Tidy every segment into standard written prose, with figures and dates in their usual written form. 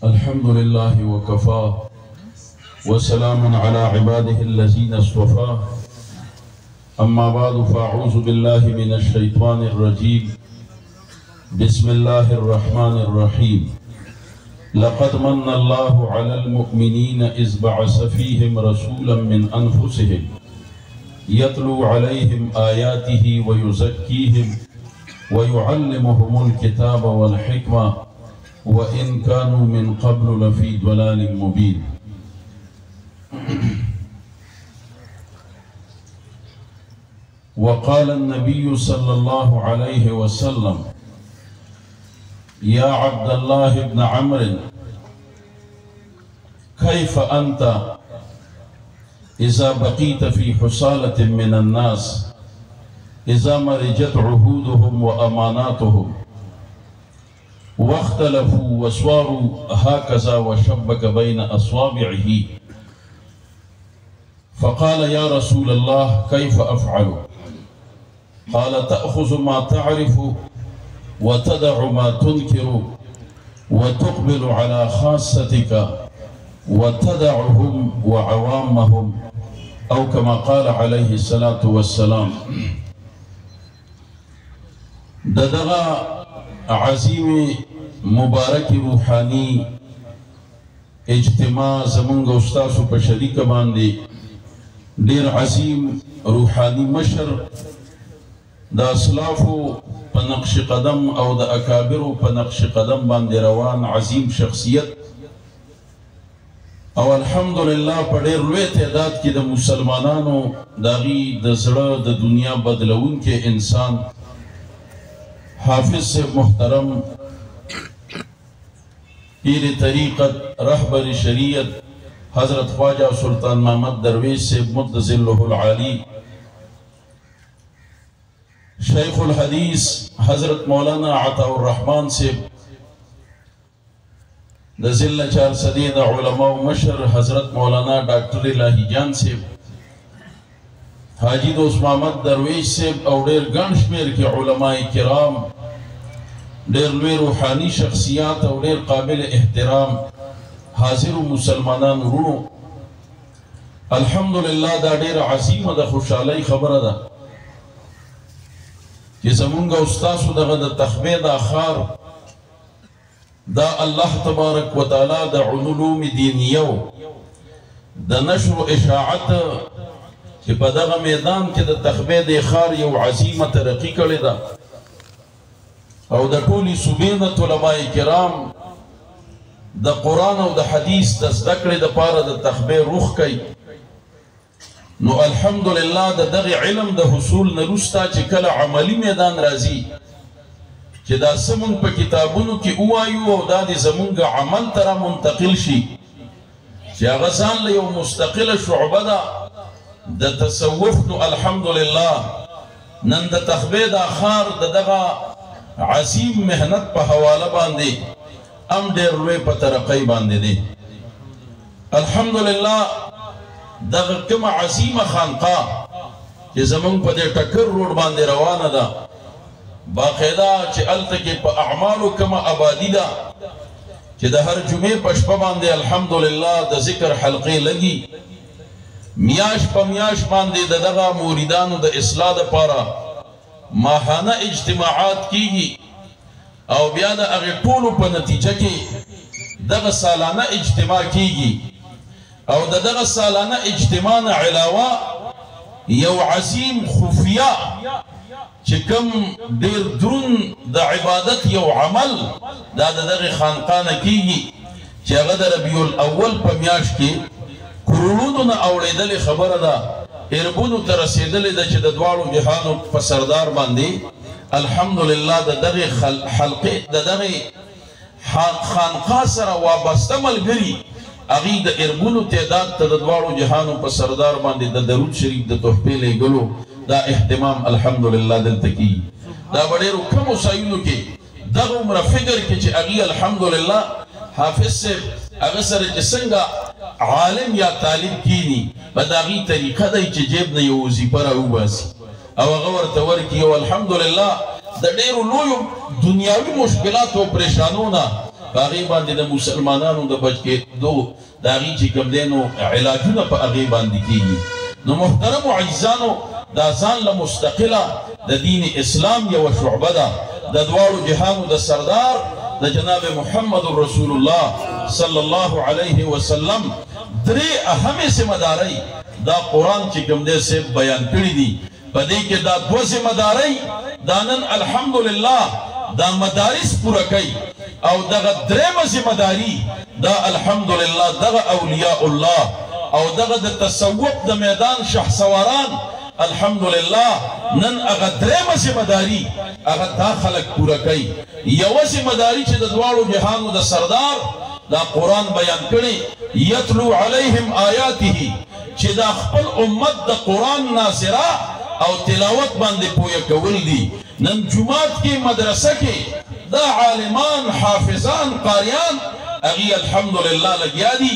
الحمد لله وكفى وسلام على عباده الذين اصطفى. أما بعد فأعوذ بالله من الشيطان الرجيم. بسم الله الرحمن الرحيم. لقد من الله على المؤمنين إذ بعث فيهم رسولا من أنفسهم يتلو عليهم آياته ويزكيهم ويعلمهم الكتاب والحكمة وإن كانوا من قبل لفي ضلال مبين. وقال النبي صلى الله عليه وسلم: يا عبد الله بن عمرو كيف أنت إذا بقيت في حصالة من الناس إذا مرجت عهودهم وأماناتهم واختلفوا وصاروا هكذا وشبك بين أصابعه؟ فقال: يا رسول الله كيف أفعل؟ قال: تأخذ ما تعرف وتدع ما تنكر وتقبل على خاصتك وتدعهم وعوامهم، أو كما قال عليه الصلاة والسلام. دغه عظیم مبارک روحانی اجتماع زمونږ استاسو په شریکه باندې ډیر عظیم روحانی مشر د اسلافو په نقش قدم او د اکابرو په نقش قدم باندې روان عظیم شخصیت، او الحمدلله په ډیر لوی تعداد کې د مسلمانانو داغي د زړه د دنیا بدلونکي انسان حافظ سے محترم پیر طریقت رہبر شریعت حضرت خواجہ سلطان محمد درویش سے مد ظلہ العالی، شیخ الحدیث حضرت مولانا عطا الرحمن سے ذلہ چار صدید علماء مشر حضرت مولانا ڈاکٹر الہی جان سے حاجی دوست محمد درویش سے او ډیر ګڼ شمیر کې علماء کرام ډیر لوی روحانی شخصیات او ډیر قابل احترام حاضر مسلمانان ورونو، الحمدلله دا ډیر عظیمه د خوشحالۍ خبره ده چې زمونږ استاسو دغه د تخبې د اخار دا الله تبارک وتعالی د علوم دینیو د نشر و اشاعت چې په دغه میدان کې د تخبې د اخار یو عظیمه ترقی کړې ده، او د ټولي صوبې علماء کرام د قرآن او د حدیث د زده کړې دپاره د تخبې رخ کوي. نو الحمدلله د دغه علم د حصول نه وروسته چې کله عملی میدان راځي چې دا زمونږ په کتابونو کې ووایو او دا د زمونږ عمل ته را منتقل شي چې هغه ځان له یو مستقله شعبه ده د تصوف. نو الحمدلله نن د تخبې د اخار د دغه عظیم محنت په حواله باندې ام ډیر لوی په ترقۍ باندې دی. الحمدلله دغه کومه عظیمه خانقاه چې زمونږ په دې ټکر روډ باندې روانه ده، باقاعده چې هلته کې په اعمالو کومه آبادي ده چې د هر جمعې په شپه باندې الحمدلله د ذکر حلقې لګي، میاش په میاش باندې د دغه موریدانو د اصلاح دپاره ماهانه اجتماعات کیږي، او بیا د هغې ټولو په نتیجه کې دغه سالانه اجتماع کیږي، او د دغه سالانه اجتماع نه علاوه یو عظیم خفیه چې کوم ډیر درون د عبادت یو عمل دا د دغه خانقاه نه کیږي چې هغه د ربیع الاول په میاشت کې کروڑونو نه اوریدلې خبره ده، اربونو ته رسیدلې ده چې د دواړو جهانو په سردار باندې الحمدلله د دغه حلقې د دغه خانقاه سره وابسته ملګري هغې د اربونو تعداد ته د دواړو جهانو په سردار باندې د درود شریف د تحفې لیږلو دا اهتمام الحمدلله دلته کیږي. دا په ډېرو کمو ځایونو کې دغه عمره فکر کې چې هغې الحمدلله حافظ صاحب هغه سره چې څنګه عالم یا طالب کینی په دغه طریقه دی چې جیب نه یو وظیفه راوباسي او هغه ورته ورکړي، او الحمدلله د ډېرو لویو دنیاوي مشکلات او پریشانونه باغي باندې د مسلمانانو د بچ کېدو د هغې چې کوم دی نو علاجونه په هغې باندې کېږي. نو محترمو عزیزانو دا ځان له مستقله د دین اسلام یوه شعبه ده د دواړو جهانو د سردار د جناب محمد رسول الله صلی الله علیه وسلم درې اهمې ذمهدارۍ دا قرآن چې کوم دی صاحب بیان کړي دي. په دې کې دا دوه ذمهدارۍ دا نن الحمدلله دا مدارس پوره کوي او دغه درېمه ذمهداري دا الحمدلله دغه اولیاء الله او دغه د تصوف د میدان شهسواران الحمدلله نن هغه درېمه ذمهداري هغه دا خلک پوره کوي. یوه ذمهداري چې د دواړو جهانو د سردار دا قرآن بیان کړي یتلو علیهم آیاته چې دا خپل امت د قرآن ناظره او تلاوت باندې پویه کول دي. نن جماعت کې مدرسه کې دا عالمان حافظان قاریان هغې الحمدلله لګیا دي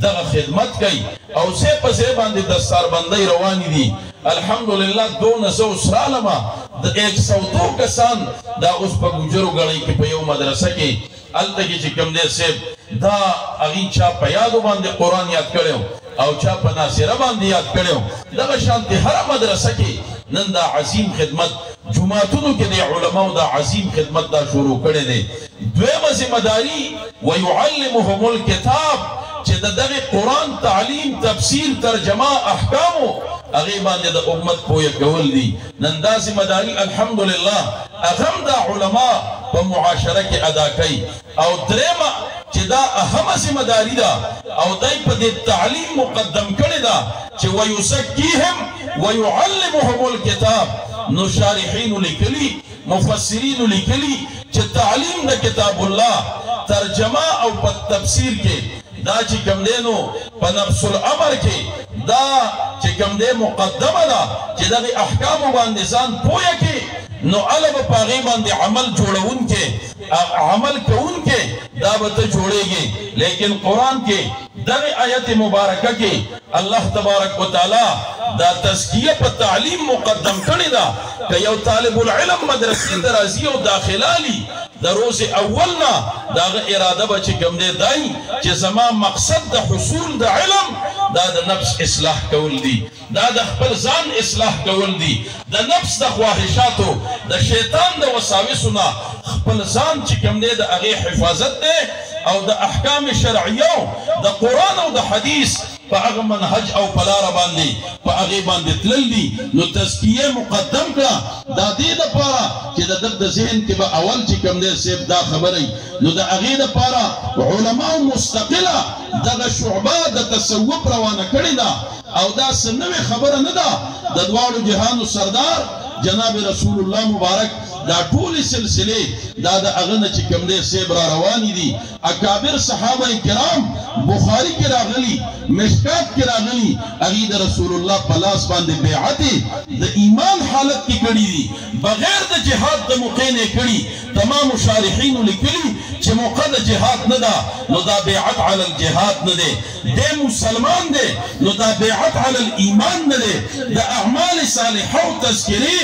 دغه خدمت کوي او ځای په ځای باندې دستاربندۍ روانې دي. الحمدلله دونه زه اوس رالمه د 102 کسان دا اوس په ګوجرو ګړۍ کې په یو مدرسه کې هلته کې چې کوم دی صاحب دا هغې چا په یادو باندې قرآن یاد کړی او چا په ناصره باندې یاد کړی دغه شانتې هره مدرسه کې نن دا عظیم خدمت جماعتونو کې د علماو دا عظیم خدمت دا شروع کړی دی. دویمه ذمهداري ویعلمهم الکتاب چې د دغه قرآن تعلیم تفسیر ترجمه احکامو هغې باندې د امت پویه کول دي. نن دا ذمهداري الحمدلله هغه هم دا علما په معاشره کې ادا کوي. او درېمه چې دا اهمه ذمهداري ده او دی په دې تعلیم مقدم کړې ده چې ویزکیهم ویعلمهم الکتاب. نو شارحینو لیکلي مفسرینو لیکلي چې تعلیم د کتاب الله ترجمه او په تفسیر کې دا چې کوم دی نو په نفس الامر کې دا چې کوم دی مقدمه ده چې دغې احکامو باندې ځان پویه کړي نو هله به په هغې باندې عمل جوړونکی عمل کوونکی دا به ته جوړېږي. لیکن قرآن کې دغه آیت مبارکه کې الله تبارک وتعالی دا تزکیه په تعلیم مقدم کړې ده. که یو طالب العلم مدرسې ته راځي او داخلالي د روز اول نه د هغه اراده به چې کوم دی دی چې زما مقصد د حصول د علم دا د نفس اصلاح کول دي دا د خپل ځان اصلاح کول دي د نفس د خواهشاتو د شیطان د وساوسو نه خپل ځان چې کوم دی د هغې حفاظت دی او د احکام شرعیو د قرآن او د حدیث په هغه منهج او په لاره باندې په هغې باندې تلل دي. نو تزکیه مقدم کړه دا دې دپاره چې د ده د ذهن کې به اول چې کوم دی صاحب دا خبره نو د هغې دپاره علماو مستقله دغه شعبه د تصوف روانه کړې ده او دا څه نوې خبره نه ده. د دواړو جهانو سردار جناب رسول الله مبارک دا ټولې سلسلې دا د هغه نه چې کوم دی صاحب را روانې دي. اکابر صحابه کرام بخاري کې راغلي مشکات کې راغلي هغې د رسول الله په لاس باندې بیعت د ایمان حالت کې کړي دي بغیر د جهاد د موقع نه کړي. تمام شارحینو لیکلي چې موقع د جهاد نه ده نو دا بیعت علی الجهاد نه دی دی مسلمان دی نو دا بیعت علی الایمان نه دی. د اعمال صالحه او تذکرې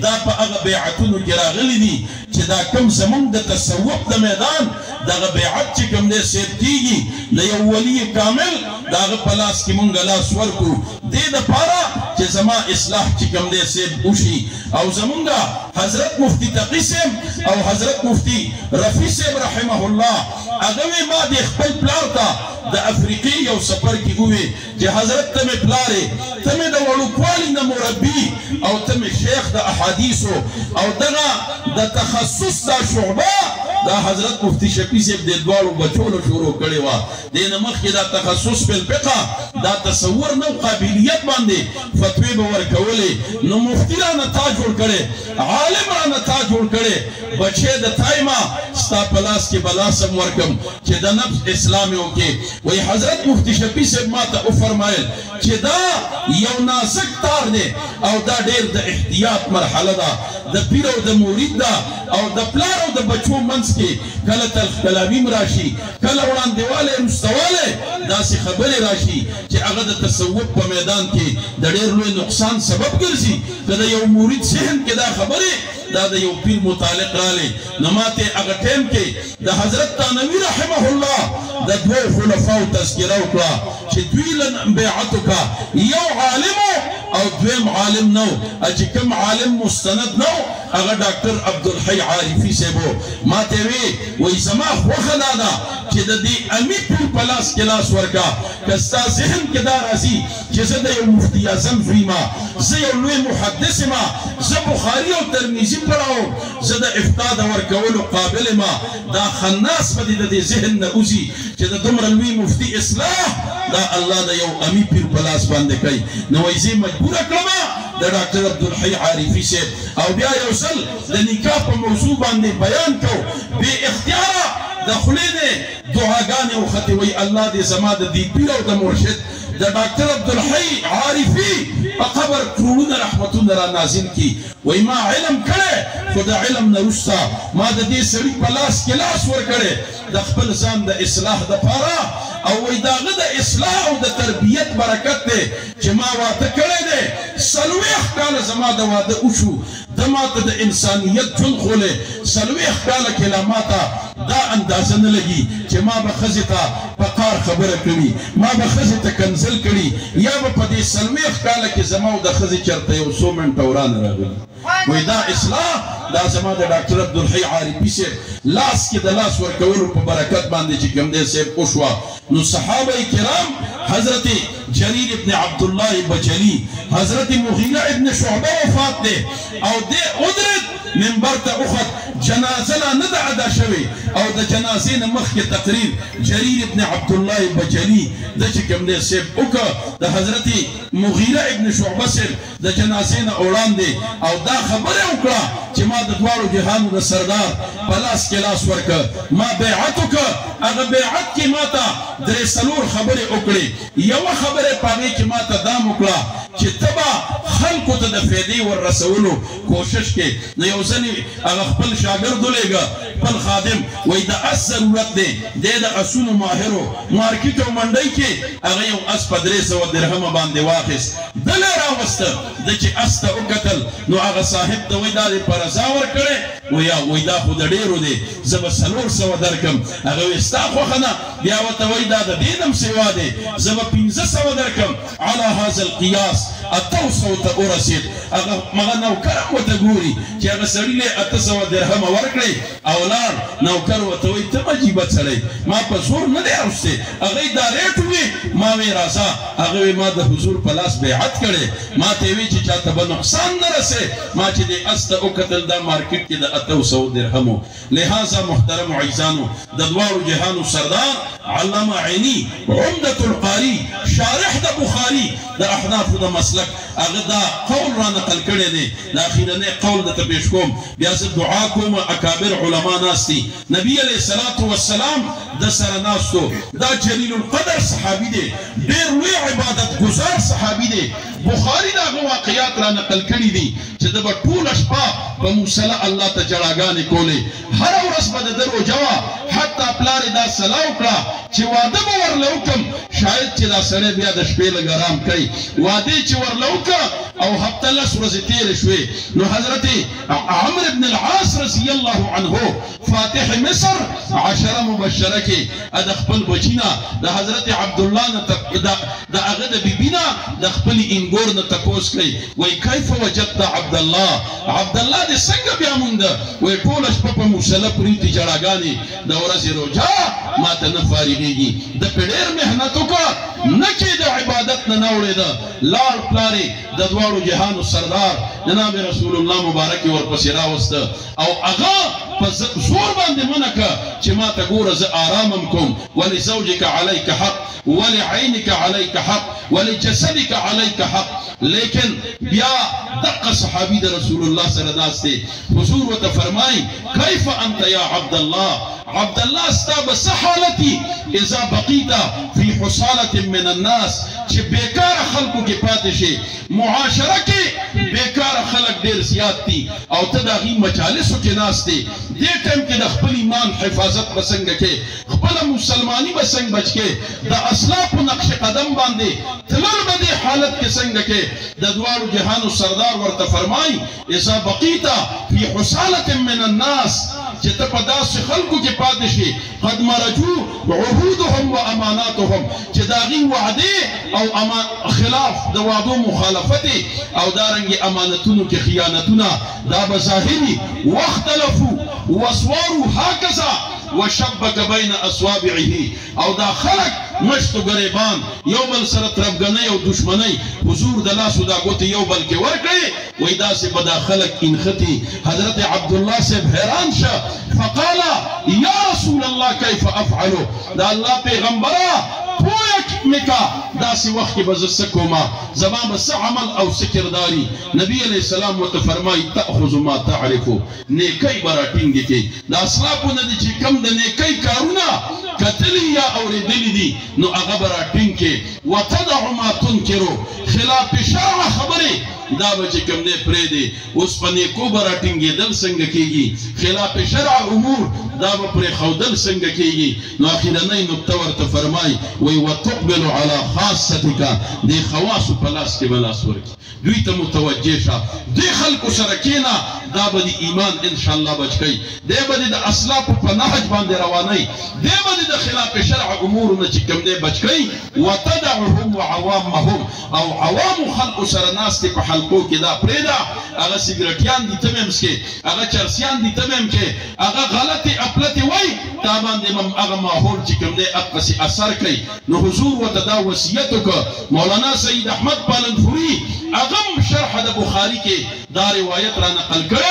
دا په هغه بیعتونو کې راغلي دي چې دا کوم زمونږ د تصوف د میدان دغه بیعت چې کوم دی صاحب کېږي د یو ولی کامل د هغه په لاس کې مونږ لاس ورکړو دې دپاره چې زما اصلاح چې کوم دی صاحب وشي. او زمونږ حضرت مفتی تقي صاحب او حضرت مفتی رفیع صاحب رحمه الله هغه وی ما د خپل پلار ته د افریقې یو سفر کې ووی چې حضرت ته مې پلارې ته مې د وړوکوالي نه مربي او ته مې شیخ د احادیثو او دغه د تخصص دا شعبه دا حضرت مفتی شفیع صاحب د دواړو بچو له شروع کړې وه. دې نه مخکې دا تخصص په الفقه دا تصور نه قابلیت باندې فتوی به ورکولې نو مفتی رانه تا جوړ کړې عالم رانه تا جوړ کړې بچې د تایمه ستا په لاس کې به لاسم ورکم چې د نفس اسلام یې وکړې. وایي حضرت مفتی شفیع صاحب ما ته وفرمایل چې دا یو نازک تار دی او دا ډېر د احتیاط مرحله ده د پیر او د مرید ده او د پلار او د بچو منځ کې کله تلخکلامیم راشي کله وړاندېوالی رستوالی داسې خبرې راشي چې هغه د تصوف په میدان کې د ډېر لوی نقصان سبب ګرځي که د یو مرید ذهن کې دا خبرې دا د یو پیر متعلق رالی نو ماته هغه ټیم کې د حضرت تانوي رحمه الله د دوو خلفاو تذکره وکړه چې دوی له بیعت وکړه یو عالم او دویم عالم نو چې کوم عالم مستند نو هغه ډاکټر عبدالحی عارفي صاحب ماته وی زما خوښه دا ده چې د دې امي پیر په لاس کې لاس ورکا که ستا ذهن کې دا راځي چې زه د یو مفتي اعظم زوی زه یو لوی محدث ما زه بخاري او ترمذي پڑھاوم زه د افتاء د ورکولو قابل ما دا خناس په دې د ذهن نه وځي چې د دومره لوی مفتي اصلاح دا الله د یو امي پیر په لاس باندې کوي نو وایي زه مجبوره کړم د ډاکټر عبدالحی عارفي صاحب او بیا یو ځل د نکاح په موضوع باندې بیان کو بې اختیاره د خولې نه دعاګانې وختې وایي الله دې زما د دې پیر او د مرشد د ډاکټر عبدالحی عارفي په قبر کروڑونه رحمتونه را نازل کی وایي ما علم کړی خو د علم نه وروسته ما د دې سړي په لاس کې لاس ورکړی د خپل ځان د اصلاح دپاره او وایي د هغه د اصلاح او د تربیت برکت دی چې ما واده کړی دی 40 کاله زما د واده وشو د ماته د انسانیت ژوند خولی 40 کاله کې لا ماته دا اندازه نه لګي چې ما به ښځې ته په قار خبره کړي ما به ښځې ته کنزل کړي یا به په دې 40 کاله کې زما او د ښځې چېرته یو څو منټه ورانه راغلي وایي دا اصلاح دا زما د ډاکټر عبدالحی عارفي صاحب لاس کې د لاس ورکولو په برکت باندې چې کوم دی صاحب وشوه نو صحابه کرام حضرت جریر ابن عبدالله بجلی حضرت مغیرہ ابن شعبہ وفات دے او دے ادرد منبر تا اخت جنازه لا نه ده ادا شوی او د جنازې نه مخکې تقریر جریر ابن عبدالله بجلی د چې کوم دی صاحب وکړه د حضرت مغیرہ ابن شعبہ صاحب د جنازې نه وړاندې او دا خبره وکړه چې ما د دواړو جهانو د سردار په لاس کې لاس ورکړه ما بیعت وکړه هغه بیعت کې ما ته 3 خبرې وکړې یوه خبره په هغې کې ما ته دا وکړه چې ته به خلکو ته د فایدې ور رسولو کوشش کې نو یو ځلې هغه خپل شاګرد ولېږه خپل خادم وایي د اس ضرورت دی دی د اسونو ماهرو مارکیټ او منډۍ کې هغه یو اس په 300 درهمه باندې واخیست دله راوسته د چې اس ته وکتل نو هغه صاحب ته وایي دا دې په رضا ورکړی وایي دا خو د ډېرو دی زه به 400 درکم هغه وایي ستا خوښه نه بیا ورته وایي دا د دې نه هم سوا دی زه به 500 درکم على هذا القياس 800 ته ورسېد هغه مغه نوکر هم ورته ګوري چې هغه سړي له 800 درهمه ورکړی او لاړ نوکر ورته وایي ته عجیبه سړی ما په زور نه دی راوستی هغې دا ریټ وي ما وایي راځه هغه وایي ما د حضور په لاس بیعت کړی ما ته یې وایي چې چاته به نقصان نه رسې ما چې دې اس ته وکتل دا مارکیټ کې د 800 درهمو لہذا محترم عزیزانو د دواړو جهانو سردار علامه عینی عمدة القاری شارح د بخاری د احنافو د مسلک هغه دا قول را نقل کړی دی د اخیرنی قول درته پیش کوم بیا زه دعا کوم اکابر علما ناست دي نبی علیه الصلاة والسلام د سره ناستو دا جلیل القدر صحابي دی ډېر لوی عبادت گزار صحابي دی بخاری دا هغه واقعات را نقل کړي دي چې د به ټوله شپه په مصله الله ته جړاګانې کولې هره ورځ به د ده روژه وه حتی پلار یې دا صلاح وکړه چې واده به ورله وکړم شاید چې دا سړی بیا د شپې لږ ارام کوي واده چې ورله وکړه او هفته 10 ورځې تېرې شوې نو حضرت عمرو بن العاص رضی الله عنه فاتح مصر 10 مبشره کې د خپل بچي نه د حضرت عبدالله نه د هغه د بیبي نه د خپلې انګور نه تپوس کوي وایي کیف وجدت عبدالله عبدالله دې څنګه بیا مونده وایي ټوله شپه په مصله پرېوتې جړاګانې د ورځې روژه ما ته نه فارغېږي د پې ډېر محنت وکړه نه چې د عبادت نه نه وړېده لاړ پلار یې د دواړو جهانو سردار جناب رسول الله مبارک یې ورپسې راوسته او هغه په زور باندې منع کړه چې ما ته ګوره زه آرامم کوم ولزوجک علیک حق ولعینک علیک حق ولجسدک علیک حق لیکن بیا دقه صحابي د رسول الله سره ناست دی حضور ورته فرمایي کیف انت یا عبدالله عبدالله ستا به څه حالت وي اذا بقيت في حصالة من الناس چې بیکار خلقو کې پاتې شي معاشره کې بیکار خلق ډیر زیات دي او ته د هغې مجالسو کې ناست دی دې ټایم کې د خپل ایمان حفاظت به څنګه کې خپله مسلماني به څنګه بچ کې د اسلافو نقش قدم باندې تلل به دې حالت کې څنګه کې د دواړو جهانو سردار ورته فرمایي اذا بقیت في حصالة من الناس چې ته په داسې خلکو کې پاتې شي قد مرجو عهودهم و اماناتهم چې د هغې وعدې او خلاف د وعدو مخالفت او دارنګې امانتونو کې خیانتونه دا به ظاهري واختلفوا واسواروا هكذا وشبك بين اصابعه او دا خلق مشتو غریبان یو بل سره طرفګنۍ او دشمنۍ حضور د لاسو دا ګوتې یو بل کې ورکړې وایي داسې به دا خلق انختي حضرت عبدالله صاحب حیران شه فقال یا رسول الله کیف افعلو دا الله پیغمبره پویه مکا داسې وخت کې به زه څه کومه زما به څه عمل او څه کرداري نبي علیه السلام ورته فرمایي تأخذ ما تعرفو نیکۍ به راټینګې کړي د اسلافو نه دي چې کم د نیکۍ کارونه کتلي یا اورېدلي دي نو هغه به راټینګ کړي وتدع ما تنکرو خلاف شرع خبرې دا به چې کوم دی پرېږدي اوس په نیکو به راټینګېدل څنګه کېږي خلاف شرع امور دا به پرېښودل څنګه کېږي نو اخرنۍ نکته ورته فرمایي وایي وتقبل على خاصتک دې خواصو په لاس کې به لاس ورکړي دوی ته متوجه شه دې خلکو سره کښېنه دا به د ایمان انشاءالله بچ کوي دی به دې د اسلافو په نهج باندې روانوي دی به دې د خلاف شرع امورو نه چې کوم دی بچ کوي وتدعهم وعوامهم او عوامو خلکو سره ناستې په حلقو کې دا پرېږده هغه سګرټیان دي ته مې هم څکې هغه چرسیان دي ته مې هم کې هغه غلطې اپلتې وایي تا باندې هغه ماحول چې کوم دی هغسې اثر کوي نو حضور ورته دا وصیت وکړه مولانا سید احمد پالنپوري هغه هم شرح د بخاري کې دا روایت را نقل کړی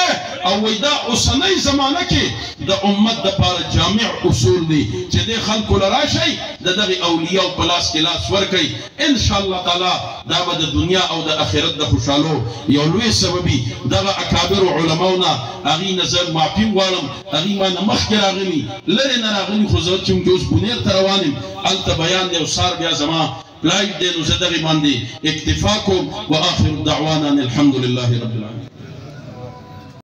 او وایي دا اوسنۍ زمانه کې د امت دپاره جامع اصول دي چې دې خلکو له راشئ د دغې اولیاو په لاس کې لاس ورکئ انشاءالله تعالی دا به د دنیا او د آخرت د خوشحالو یو لوی سببي دغه اکابرو علماو نه هغې نه زه معافي غواړم هغې ما نه مخکې راغلي لرې نه راغلي خو زه چونکې اوس بونیر ته روان یم هلته بیان دی او سار بیا زما لایف دی نو زه دغې باندې اکتفا کوم واخر دعوانا ان الحمد لله رب العالمین